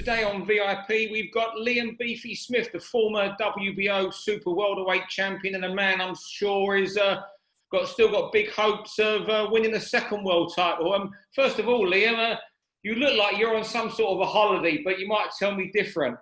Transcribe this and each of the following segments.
Today on VIP, we've got Liam Beefy Smith, the former WBO Super Welterweight champion, and a man I'm sure is still got big hopes of winning the second world title. First of all, Liam, you look like you're on some sort of a holiday, but you might tell me different.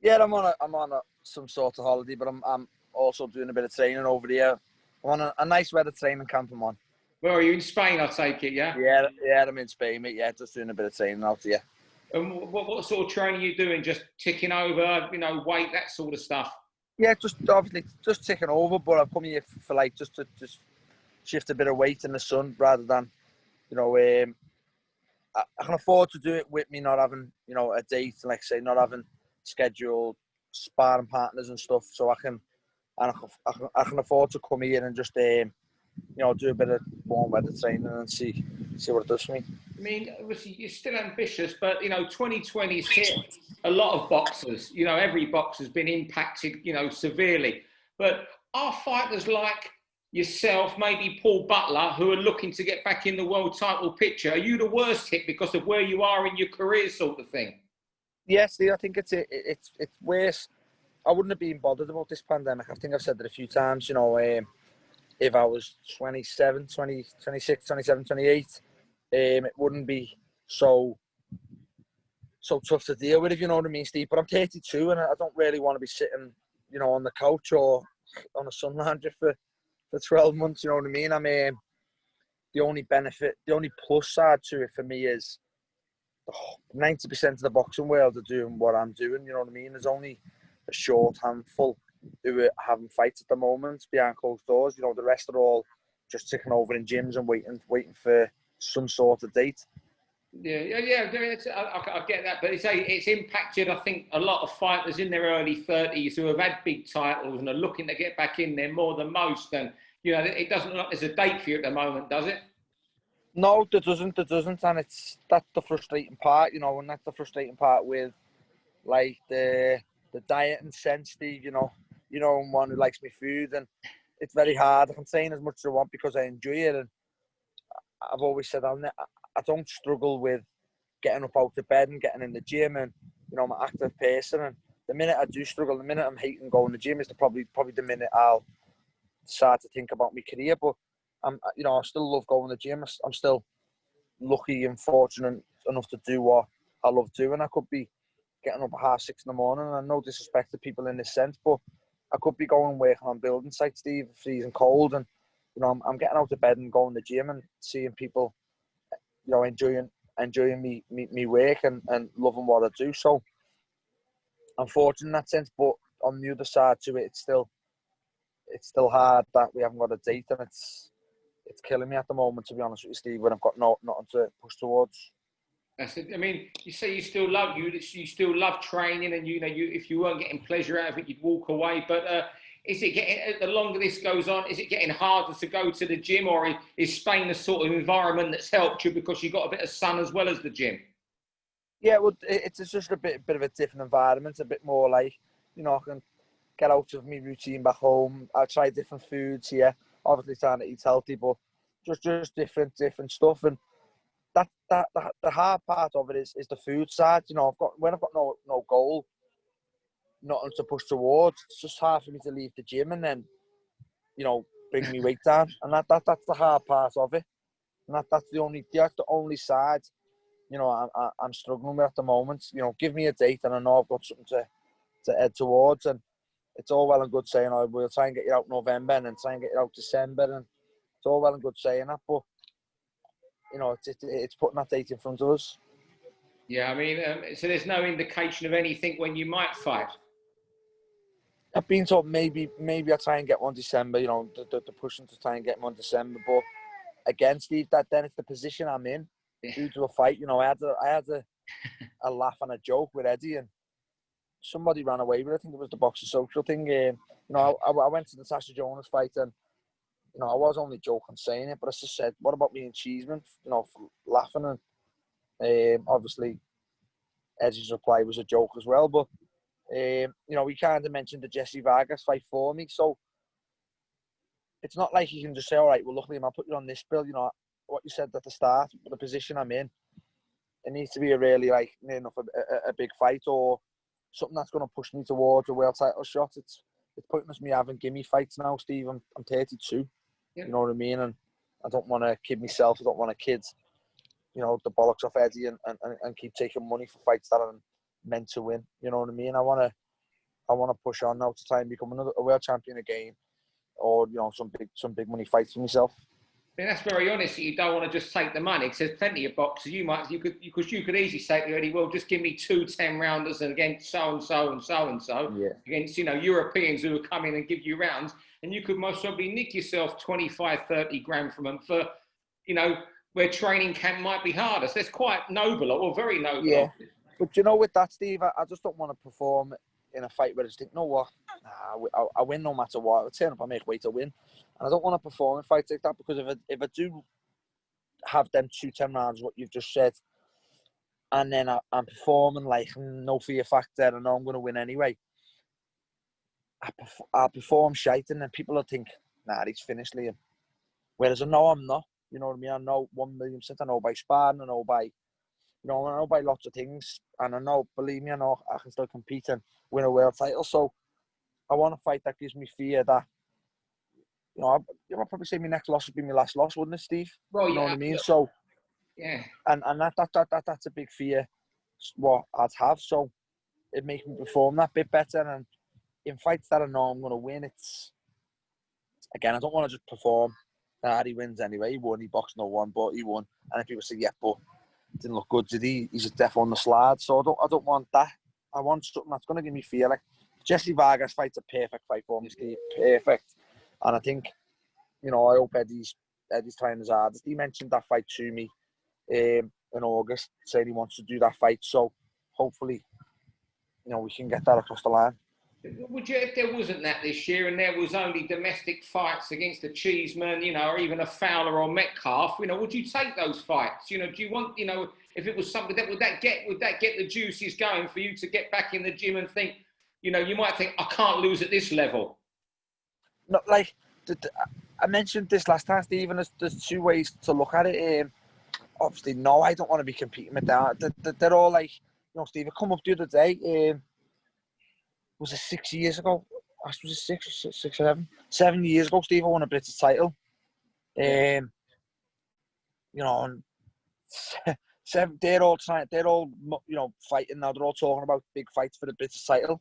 Yeah, I'm on some sort of holiday, but I'm also doing a bit of training over here. I'm on a nice weather training camp I'm on. Where are you? In Spain, I take it, yeah? Yeah, I'm in Spain, mate. Yeah, just doing a bit of training out here. And what sort of training are you doing? Just ticking over, weight, that sort of stuff? Yeah, obviously just ticking over, but I've come here for like just to shift a bit of weight in the sun rather than, I can afford to do it with me not having, a date, like say, not having scheduled sparring partners and stuff, so I can afford to come here and just do a bit of warm weather training and see what it does for me. I mean, obviously you're still ambitious, but 2020's hit a lot of boxers. Every boxer's been impacted, severely. But are fighters like yourself, maybe Paul Butler, who are looking to get back in the world title picture, are you the worst hit because of where you are in your career, sort of thing? Yes, I think it's worse. I wouldn't have been bothered about this pandemic. I think I've said it a few times, if I was 27, 26, 27, 28, it wouldn't be so tough to deal with, if you know what I mean, Steve. But I'm 32 and I don't really want to be sitting, on the couch or on a sun lounger for 12 months, you know what I mean? I mean, the only plus side to it for me is 90% of the boxing world are doing what I'm doing, you know what I mean? There's only a short handful who are having fights at the moment behind closed doors. The rest are all just ticking over in gyms and waiting for some sort of date. Yeah. I get that, but it's impacted, I think, a lot of fighters in their early 30s who have had big titles and are looking to get back in there more than most. And it doesn't look like there's a date for you at the moment, does it? No, there doesn't, and that's the frustrating part, and that's the frustrating part with like the diet and sense, Steve. I'm one who likes my food, and it's very hard. I can train as much as I want because I enjoy it, and I've always said I don't struggle with getting up out of bed and getting in the gym, and I'm an active person. And the minute I do struggle, the minute I'm hating going to the gym is probably the minute I'll start to think about my career. But I still love going to the gym. I'm still lucky and fortunate enough to do what I love doing. I could be getting up at 6:30 in the morning, and no disrespect to people in this sense, but I could be going and working on building sites, Steve, freezing cold, and I'm getting out of bed and going to the gym and seeing people, enjoying me work and loving what I do. So I'm fortunate in that sense, but on the other side to it, it's still hard that we haven't got a date, and it's killing me at the moment, to be honest with you, Steve, when I've got nothing to push towards. That's it. I mean, you say you still still love training, and if you weren't getting pleasure out of it, you'd walk away. But is it getting, the longer this goes on, is it getting harder to go to the gym, or is Spain the sort of environment that's helped you because you got a bit of sun as well as the gym? Yeah, well, it's just a bit of a different environment, a bit more like, I can get out of my routine back home. I try different foods here, obviously trying to eat healthy, but just different stuff. And that the hard part of it is the food side. When I've got no goal, nothing to push towards, it's just hard for me to leave the gym and then, bring me weight down. And that's the hard part of it. And that's the only side, I'm struggling with at the moment. Give me a date and I know I've got something to head towards. And it's all well and good saying, we'll try and get you out November and then try and get you out December. And it's all well and good saying that, but it's putting that date in front of us. Yeah, I mean, so there's no indication of anything when you might fight? I've been told maybe I try and get one December, the pushing to try and get one December. But again, Steve, then it's the position I'm in due to a fight. I had a laugh and a joke with Eddie, and somebody ran away with it. I think it was the Boxer Social thing. I went to the Tasha Jonas fight, and I was only joking saying it, but I just said, what about me and Cheeseman, for laughing. And obviously, Eddie's reply was a joke as well. But, he kind of mentioned the Jesse Vargas fight for me. So it's not like you can just say, all right, well, luckily, I'll put you on this bill. What you said at the start, the position I'm in, it needs to be a really near enough a big fight or something that's going to push me towards a world title shot. It's pointless me having gimme fights now, Steve. I'm 32. Yeah. You know what I mean? And I don't want to kid myself. I don't want to kid, the bollocks off Eddie and keep taking money for fights that I'm meant to win. You know what I mean? I want to push on now to try and become a world champion again, or some big money fights for myself. I mean, that's very honest that you don't want to just take the money, because there's plenty of boxers you could easily say to Eddie, well, just give me 2 10-rounders against so and so and so and so, against Europeans who will come in and give you rounds, and you could most probably nick yourself 25-30 grand from them for, where training camp might be harder. So it's quite noble, or very noble. Yeah, but with that, Steve, I just don't want to perform in a fight where I just think, no, what? Nah, I win no matter what. I turn up, I make weight to win. And I don't want to perform in fights like that, because if I do have them 2 10 rounds, what you've just said, and then I'm performing no fear factor, and I know I'm going to win anyway, I'll perform shite, and then people will think, nah, he's finished, Liam. Whereas I know I'm not. You know what I mean? I know 1,000,000%. I know by sparring, I know by lots of things, and I know, believe me, I know I can still compete and win a world title. So I want a fight that gives me fear that, I'll probably say my next loss would be my last loss, wouldn't it, Steve? Well, you know what I mean? So, yeah. And that's a big fear, what I'd have. So it makes me perform that bit better. And in fights that I know I'm going to win, again, I don't want to just perform. He wins anyway. He won. He boxed no one, but he won. And if people say, yeah, but didn't look good, did he? He's a death on the slide. So I don't want that. I want something that's going to give me fear. Like Jesse Vargas fight's a perfect fight for me, Steve. Perfect. And I think, I hope Eddie's trying his hardest. He mentioned that fight to me in August, saying he wants to do that fight. So hopefully, we can get that across the line. Would you, if there wasn't that this year and there was only domestic fights against a Cheeseman, or even a Fowler or Metcalf, would you take those fights? Do you want, if it was something would that get the juices going for you to get back in the gym and think, you might think, I can't lose at this level? No, I mentioned this last time, Stephen. There's 2 ways to look at it. Obviously, no, I don't want to be competing with that. They're all Steve, I come up the other day. Was it 6 years ago? Was it 6 or 7? 7 years ago, Steve, I won a British title. And they're all fighting now. They're all talking about big fights for the British title.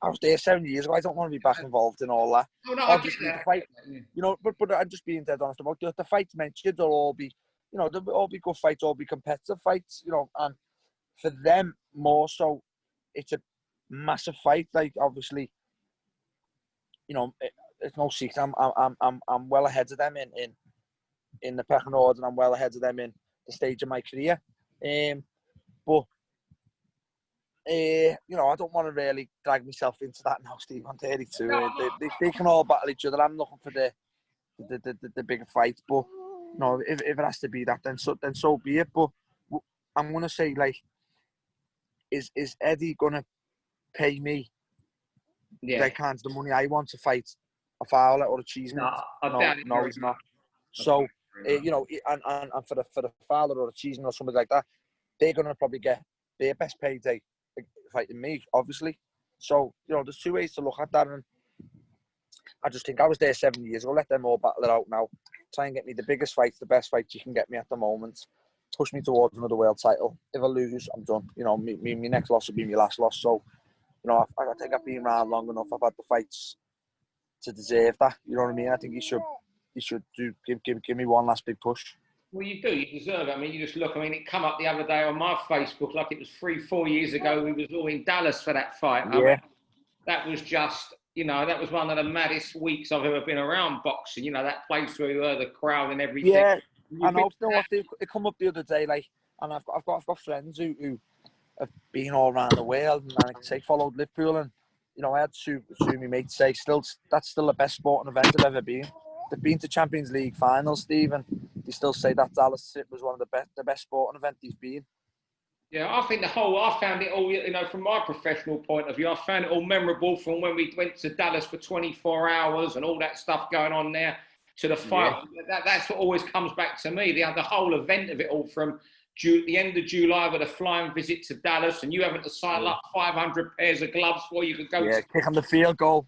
I was there 7 years ago. I don't want to be back involved in all that. Oh, no, obviously, I get that. the fight, but I'm just being dead honest about it. The fights mentioned, they'll all be, they'll all be good fights, all be competitive fights, and for them more so, it's a massive fight. Obviously, it's no secret. I'm well ahead of them in the pecking order, and I'm well ahead of them in the stage of my career. But I don't want to really drag myself into that now, Steve. I'm 32. No. They can all battle each other. I'm looking for the bigger fight. But if it has to be that, then so be it. But I'm gonna say, is Eddie gonna pay me kinds of the money I want to fight a Fowler or a Cheeseman? No, he's not. So and for the Fowler or a Cheeseman or somebody like that, they're gonna probably get their best payday fighting me, obviously. So there's 2 ways to look at that, and I just think I was there 7 years ago. Let them all battle it out now. Try and get me the biggest fights, the best fights you can get me at the moment. Push me towards another world title. If I lose, I'm done. My next loss will be my last loss. So, I think I've been around long enough. I've had the fights to deserve that. You know what I mean? I think you should give me one last big push. Well, you do. You deserve it. I mean, you just look. I mean, it come up the other day on my Facebook like it was 3-4 years ago. We was all in Dallas for that fight. Yeah. I mean, that was just, that was one of the maddest weeks I've ever been around boxing. That place where you heard the crowd and everything. Yeah, I know. It come up the other day, and I've got friends who have been all around the world, and like I say, followed Liverpool, and I had two of my mates say, that's still the best sporting event I've ever been. They've been to Champions League finals, Steve, and they still say that Dallas was one of the best sporting event he's been. Yeah, I think I found it all, from my professional point of view, I found it all memorable from when we went to Dallas for 24 hours and all that stuff going on there to the fight. Yeah. That's what always comes back to me, the whole event of it all, from the end of July with a flying visit to Dallas, and you having to cycle up 500 pairs of gloves before you could go. Yeah, kick on the field goal.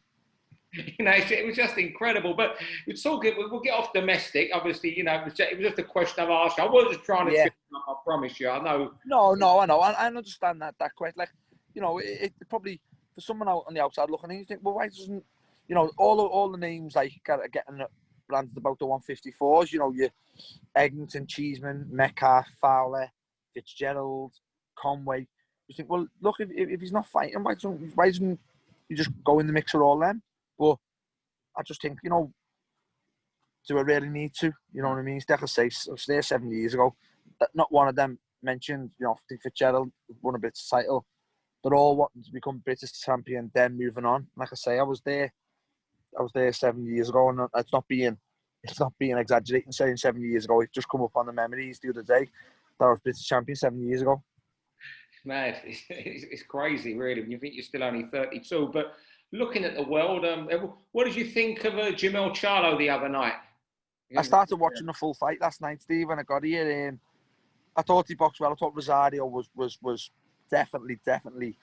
You know, it was just incredible. But we'll get off domestic. Obviously, you know, it was just a question I've asked. I wasn't trying to trip up, I promise you. I know. No, I know. I understand that question. Like, you know, it probably, for someone out on the outside looking in, you think, well, why doesn't, you know, all the names like getting branded about the 154s, you know, your Eglinton, Cheeseman, Metcalf, Fowler, Fitzgerald, Conway. You think, well, look, if he's not fighting, why doesn't you just go in the mix with all them? But I just think, you know, do I really need to? You know what I mean? Like I say, I was there 7 years ago. Not one of them mentioned, you know, Fitzgerald won a British title. They're all wanting to become British champion, then moving on. Like I say, I was there 7 years ago, and it's not being exaggerating saying 7 years ago. It just come up on the memories the other day that I was British champion 7 years ago. Mad, it's crazy, really. When you think you're still only 32, but looking at the world, what did you think of Jamel Charlo the other night? I started watching the full fight last night, Steve, when I got here. I thought he boxed well. I thought Rosario was definitely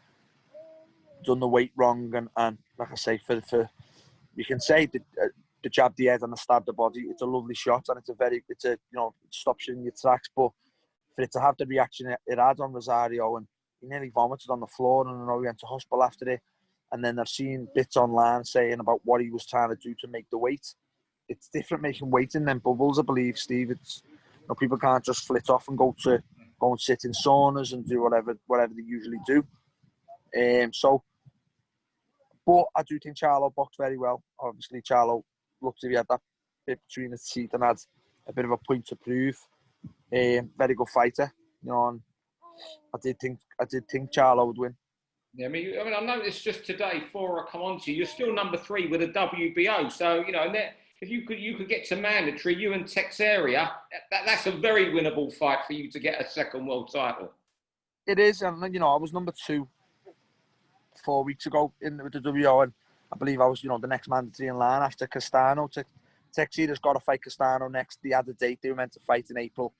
done the weight wrong, and like I say, for you can say the jab the head and the stab the body. It's a lovely shot, and it's a you know, it stops you in your tracks. But for it to have the reaction it had on Rosario, and he nearly vomited on the floor, and I know he went to hospital after it. And then I've seen bits online saying about what he was trying to do to make the weight. It's different making weight in them bubbles, I believe, Steve. It's, you know, people can't just flit off and go and sit in saunas and do whatever they usually do. But I do think Charlo boxed very well. Obviously, Charlo looked as if he had that bit between his teeth and had a bit of a point to prove. Very good fighter, you know. And I did think Charlo would win. Yeah, I mean, I noticed just today, before I come on to you, you're still number 3 with a WBO. So, you know, if you could get to mandatory, you and Texeria, that's a very winnable fight for you to get a second world title. It is, and you know, I was number 2 4 weeks ago with the WBO, and I believe I was, you know, the next mandatory in line after Castano. Texeria's got to fight Castano next. They had a date they were meant to fight in April,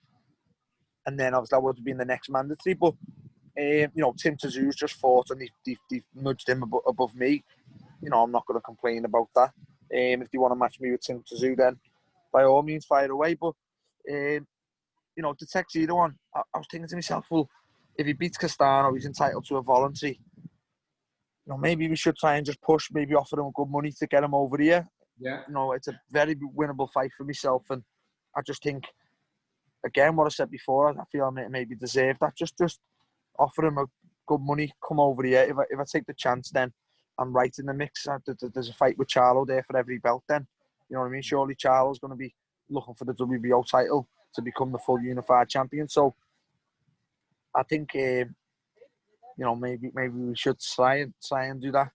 and then obviously that would have been the next mandatory, but. You know, Tim Tszou's just fought and they've nudged him above me. You know, I'm not going to complain about that. If they want to match me with Tim Tszou, then by all means, fire away. But, you know, the Teixeira one, I was thinking to myself, well, if he beats Castano, he's entitled to a voluntary. You know, maybe we should try and just push, maybe offer him good money to get him over here. Yeah. You know, it's a very winnable fight for myself. And I just think, again, what I said before, I feel I maybe deserve that. Just offer him a good money, come over here. If I take the chance, then I'm right in the mix. There's a fight with Charlo there for every belt then. You know what I mean? Surely Charlo's going to be looking for the WBO title to become the full unified champion. So I think, you know, maybe we should try and do that.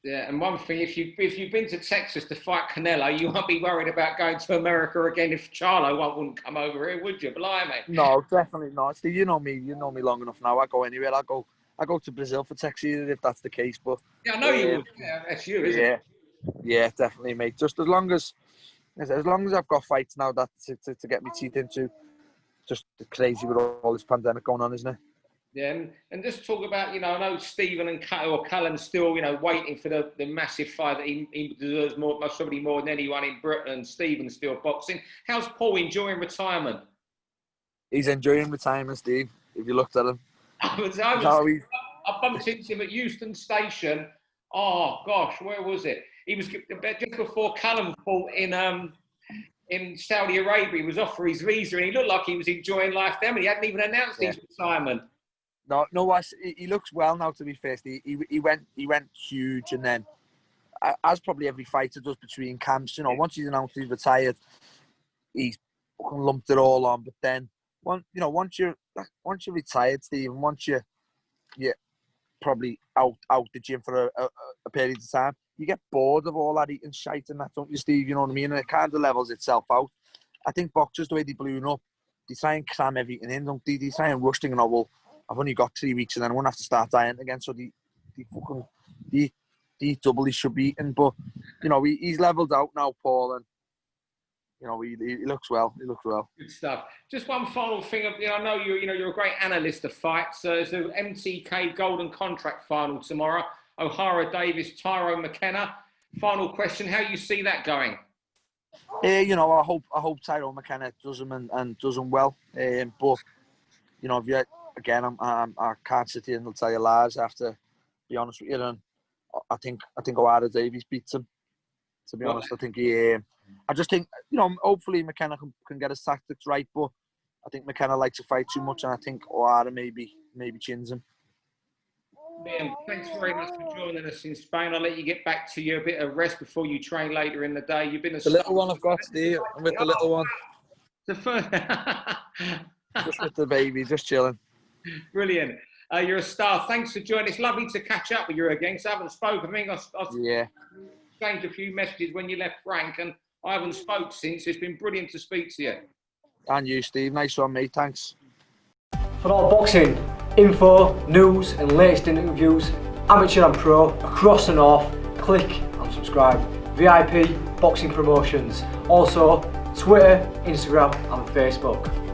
Yeah, and one thing, if you've been to Texas to fight Canelo, you won't be worried about going to America again if Charlo wouldn't come over here, would you? Blimey. No, definitely not. Steve, you know me long enough now. I go anywhere. I go to Brazil for Texas if that's the case. But yeah, I know you would. Yeah, that's you, isn't it? Yeah, definitely, mate. Just as long as I've got fights now that to get my teeth into. Just crazy with all this pandemic going on, isn't it? Yeah, and just talk about, you know, I know Stephen and Callum's still, you know, waiting for the massive fight that he deserves more, somebody more than anyone in Britain, and Stephen's still boxing. How's Paul enjoying retirement? He's enjoying retirement, Steve, if you looked at him. I bumped into him at Euston Station. Oh, gosh, where was it? He was just before Callum fought in Saudi Arabia. He was off for his visa, and he looked like he was enjoying life then, and he hadn't even announced his retirement. No, he looks well now, to be fair. He went huge, and then, as probably every fighter does between camps, you know, once he's announced he's retired, he's lumped it all on. But then, once you're retired, Stephen, once you're probably out the gym for a period of time, you get bored of all that eating shite and that, don't you, Steve? You know what I mean? And it kind of levels itself out. I think boxers, the way they balloon up, they try and cram everything in, don't they? They try and rush things, well, I've only got 3 weeks and then I won't have to start dieting again. So they eat double he should be eating. But, you know, he's levelled out now, Paul, and you know, he looks well. He looks well. Good stuff. Just one final thing. I know you're a great analyst of fights. There's the MTK Golden Contract final tomorrow. O'Hara, Davies, Tyro, McKenna. Final question: how you see that going? You know, I hope Tyrone McKenna does him and does him well. But you know, I can't sit here and tell you lies. I have to be honest with you. And I think O'Hara Davies beats him. To be honest, I think I just think, you know, hopefully McKenna can get his tactics right. But I think McKenna likes to fight too much, and I think O'Hara maybe chins him. Liam, thanks very much for joining us in Spain. I'll let you get back to your bit of rest before you train later in the day. You've been the little one I've got, Steve. I'm with the little one. The first... Just with the baby, just chilling. Brilliant. You're a star. Thanks for joining. It's lovely to catch up with you again, because I haven't spoken. I think I exchanged a few messages when you left Frank, and I haven't spoke since. It's been brilliant to speak to you. And you, Steve. Nice one, mate. Thanks. For all boxing info, news and latest interviews, amateur and pro, across the north, click and subscribe. VIP Boxing Promotions. Also, Twitter, Instagram and Facebook.